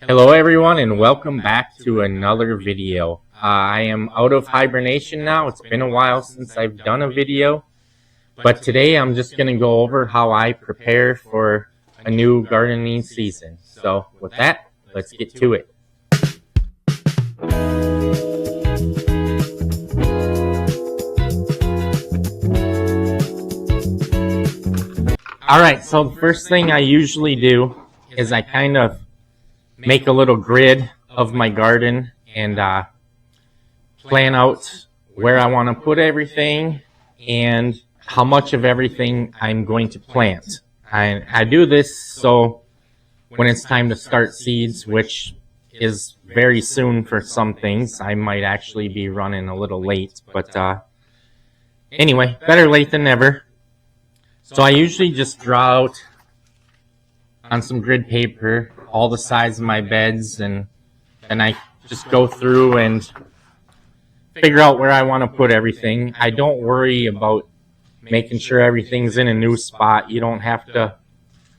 Hello everyone and welcome back to another video. I am out of hibernation now. It's been a while since I've done a video, but today I'm just going to go over how I prepare for a new gardening season. So with that, let's get to it. Alright, so the first thing I usually do is I kind of make a little grid of my garden and plan out where I want to put everything and how much of everything I'm going to plant. I do this so when it's time to start seeds, which is very soon for some things, I might actually be running a little late, but anyway, better late than never. So I usually just draw out on some grid paper all the sides of my beds, and I just go through and figure out where I want to put everything. I don't worry about making sure everything's in a new spot. You don't have to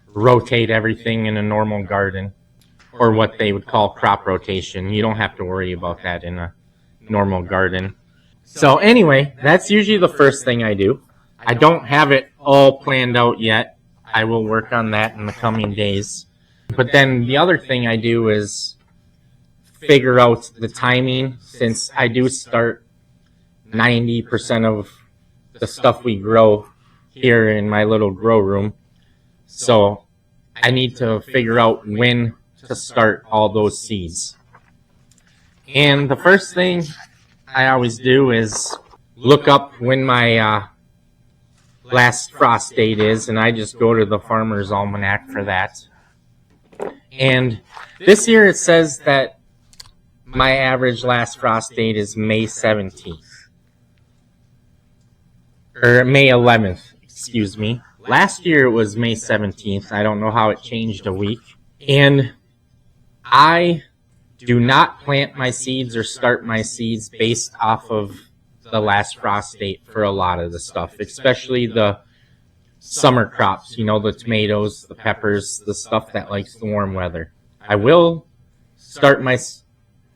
rotate everything in a normal garden, or what they would call crop rotation. You don't have to worry about that in a normal garden. So anyway, that's usually the first thing I do. I don't have it all planned out yet. I will work on that in the coming days. But then the other thing I do is figure out the timing, since I do start 90% of the stuff we grow here in my little grow room. So I need to figure out when to start all those seeds. And the first thing I always do is look up when my last frost date is, and I just go to the Farmer's Almanac for that. And this year it says that my average last frost date is May 17th. Or May 11th, excuse me. Last year it was May 17th. I don't know how it changed a week. And I do not plant my seeds or start my seeds based off of the last frost date for a lot of the stuff, especially the summer crops, you know, the tomatoes, the peppers, the stuff that likes the warm weather. I will start my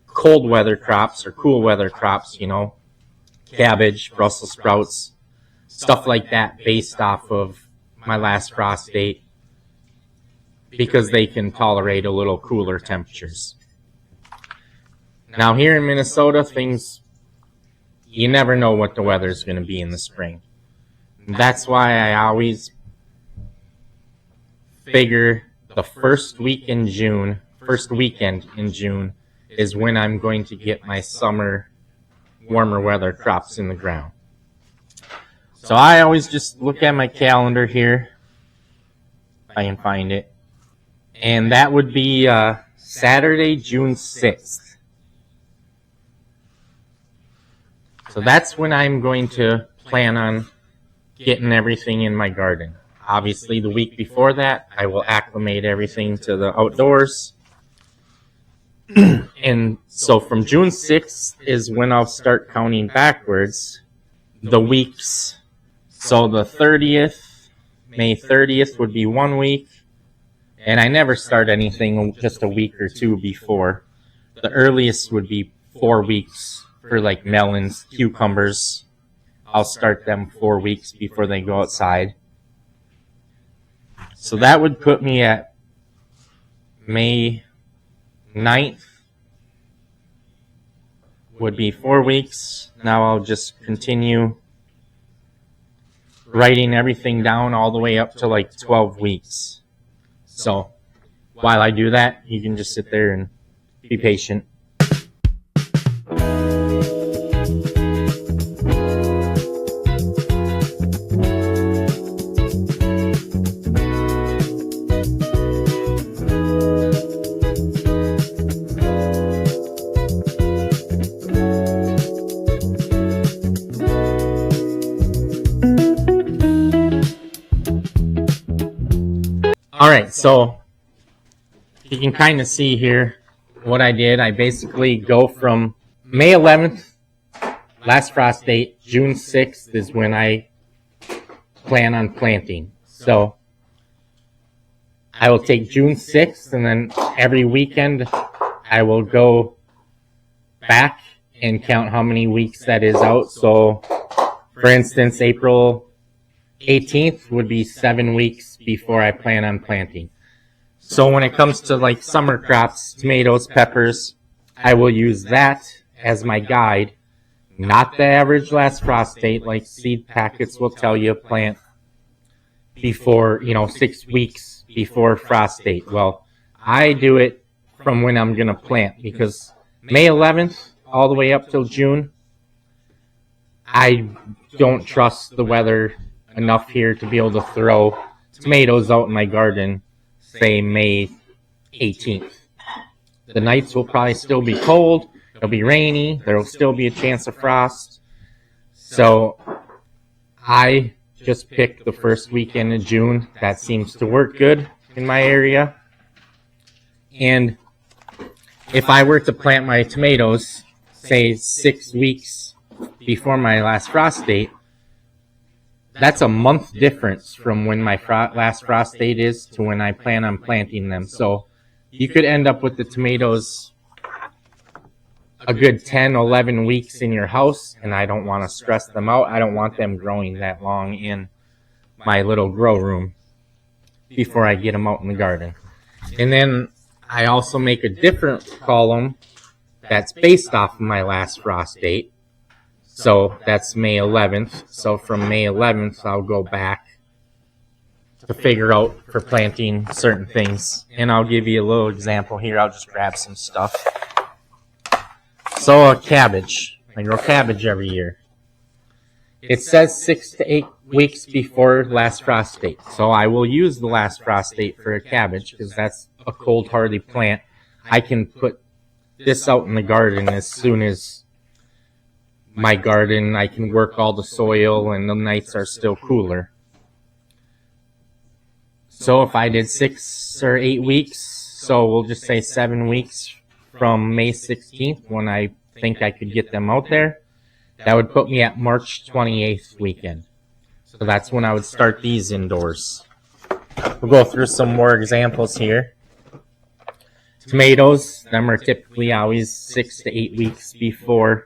cold weather crops or cool weather crops, you know, cabbage, Brussels sprouts, stuff like that based off of my last frost date, because they can tolerate a little cooler temperatures. Now here in Minnesota, you never know what the weather's going to be in the spring. That's why I always figure the first weekend in June is when I'm going to get my summer warmer weather crops in the ground. So I always just look at my calendar here, if I can find it, and that would be Saturday, June 6th. So that's when I'm going to plan on getting everything in my garden. Obviously, the week before that, I will acclimate everything to the outdoors. And so from June 6th is when I'll start counting backwards the weeks. So the 30th, May 30th would be 1 week. And I never start anything just a week or two before. The earliest would be 4 weeks. For like melons, cucumbers, I'll start them 4 weeks before they go outside. So that would put me at May 9th, would be 4 weeks. Now I'll just continue writing everything down all the way up to like 12 weeks. So while I do that, you can just sit there and be patient. Alright, so you can kind of see here what I did. I basically go from May 11th, last frost date, June 6th is when I plan on planting. So I will take June 6th, and then every weekend I will go back and count how many weeks that is out. So, for instance, April 18th would be 7 weeks before I plan on planting. So when it comes to like summer crops, tomatoes, peppers, I will use that as my guide, not the average last frost date like seed packets will tell you plant before, 6 weeks before frost date. Well, I do it from when I'm going to plant, because May 11th all the way up till June, I don't trust the weather enough here to be able to throw tomatoes out in my garden, say May 18th. The nights will probably still be cold, it'll be rainy, there will still be a chance of frost. So I just pick the first weekend of June. That seems to work good in my area. And if I were to plant my tomatoes, say 6 weeks before my last frost date, that's a month difference from when my last frost date is to when I plan on planting them. So you could end up with the tomatoes a good 10, 11 weeks in your house, and I don't want to stress them out. I don't want them growing that long in my little grow room before I get them out in the garden. And then I also make a different column that's based off of my last frost date. So that's May 11th. So from May 11th, I'll go back to figure out for planting certain things. And I'll give you a little example here. I'll just grab some stuff. So a cabbage. I grow cabbage every year. It says 6 to 8 weeks before last frost date. So I will use the last frost date for a cabbage because that's a cold hardy plant. I can put this out in the garden as soon as my garden, I can work all the soil and the nights are still cooler. So if I did 6 or 8 weeks, so we'll just say 7 weeks from May 16th when I think I could get them out there, that would put me at March 28th weekend. So that's when I would start these indoors. We'll go through some more examples here. Tomatoes, them are typically always 6 to 8 weeks before.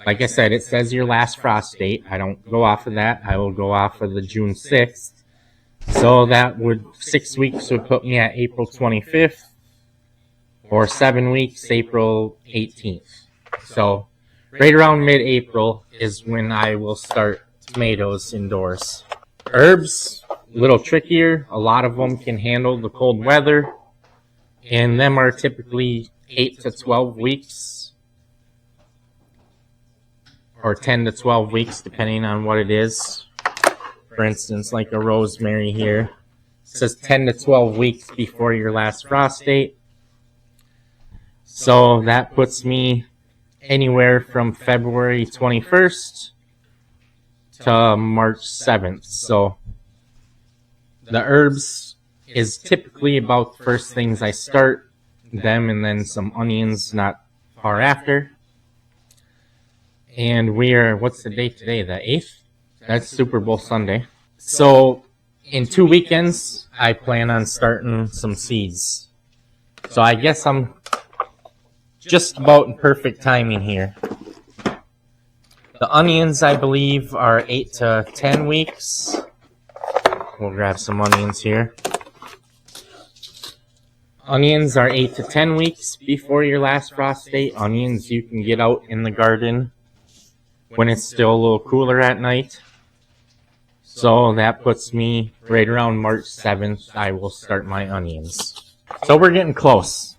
Like I said, it says your last frost date. I don't go off of that. I will go off of the June 6th. So that would, 6 weeks would put me at April 25th, or 7 weeks, April 18th. So right around mid-April is when I will start tomatoes indoors. Herbs, a little trickier. A lot of them can handle the cold weather, and them are typically 8 to 12 weeks. Or 10 to 12 weeks, depending on what it is. For instance, like a rosemary here. It says 10 to 12 weeks before your last frost date. So that puts me anywhere from February 21st to March 7th. So the herbs is typically about the first things I start, them and then some onions not far after. And we are, what's the date today? The 8th? That's Super Bowl Sunday. So in 2 weekends, I plan on starting some seeds. So I guess I'm just about in perfect timing here. The onions, I believe, are 8 to 10 weeks. We'll grab some onions here. Onions are 8 to 10 weeks before your last frost date. Onions you can get out in the garden when it's still a little cooler at night. So that puts me right around March 7th, I will start my onions. So we're getting close,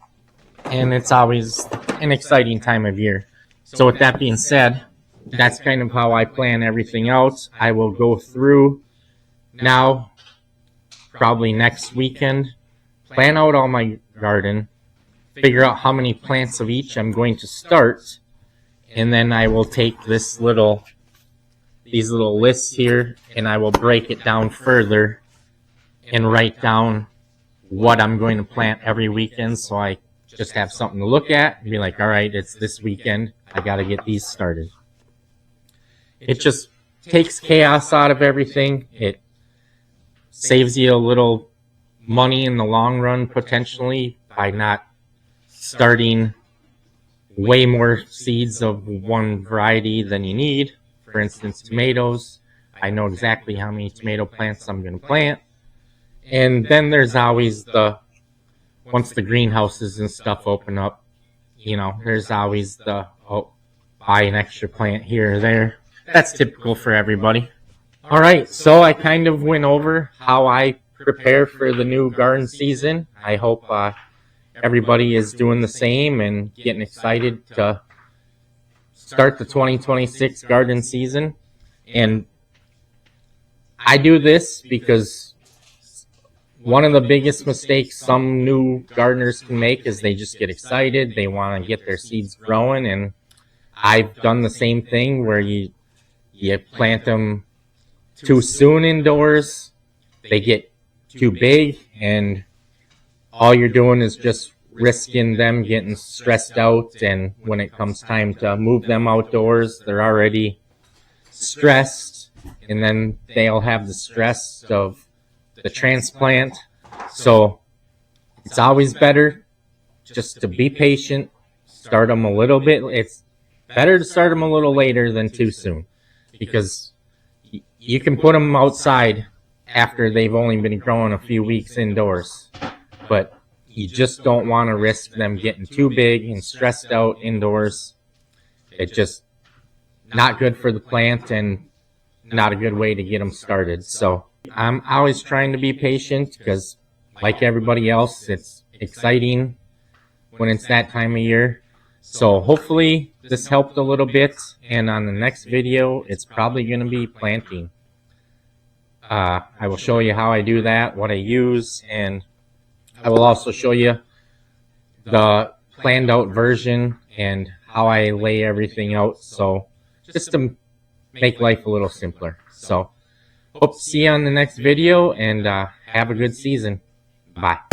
and it's always an exciting time of year. So with that being said, that's kind of how I plan everything out. I will go through now, probably next weekend, plan out all my garden, figure out how many plants of each I'm going to start, and then I will take these little lists here, and I will break it down further and write down what I'm going to plant every weekend, so I just have something to look at and be like, all right, it's this weekend, I got to get these started. It just takes chaos out of everything. It saves you a little money in the long run potentially by not starting way more seeds of one variety than you need. For instance, tomatoes. I know exactly how many tomato plants I'm going to plant. And then there's always once the greenhouses and stuff open up, there's always buy an extra plant here or there. That's typical for everybody. All right, so I kind of went over how I prepare for the new garden season. I hope everybody is doing the same and getting excited to start the 2026 garden season. And I do this because one of the biggest mistakes some new gardeners can make is they just get excited. They want to get their seeds growing, and I've done the same thing where you plant them too soon indoors. They get too big, and all you're doing is just risking them getting stressed out, and when it comes time to move them outdoors, they're already stressed, and then they'll have the stress of the transplant. So it's always better just to be patient, start them a little bit. It's better to start them a little later than too soon, because you can put them outside after they've only been growing a few weeks indoors, but you just don't want to risk them getting too big and stressed out indoors. It's just not good for the plant and not a good way to get them started. So I'm always trying to be patient because, like everybody else, it's exciting when it's that time of year. So hopefully this helped a little bit, and on the next video it's probably going to be planting. I will show you how I do that, what I use, and I will also show you the planned out version and how I lay everything out, so just to make life a little simpler. So hope to see you on the next video, and have a good season. Bye.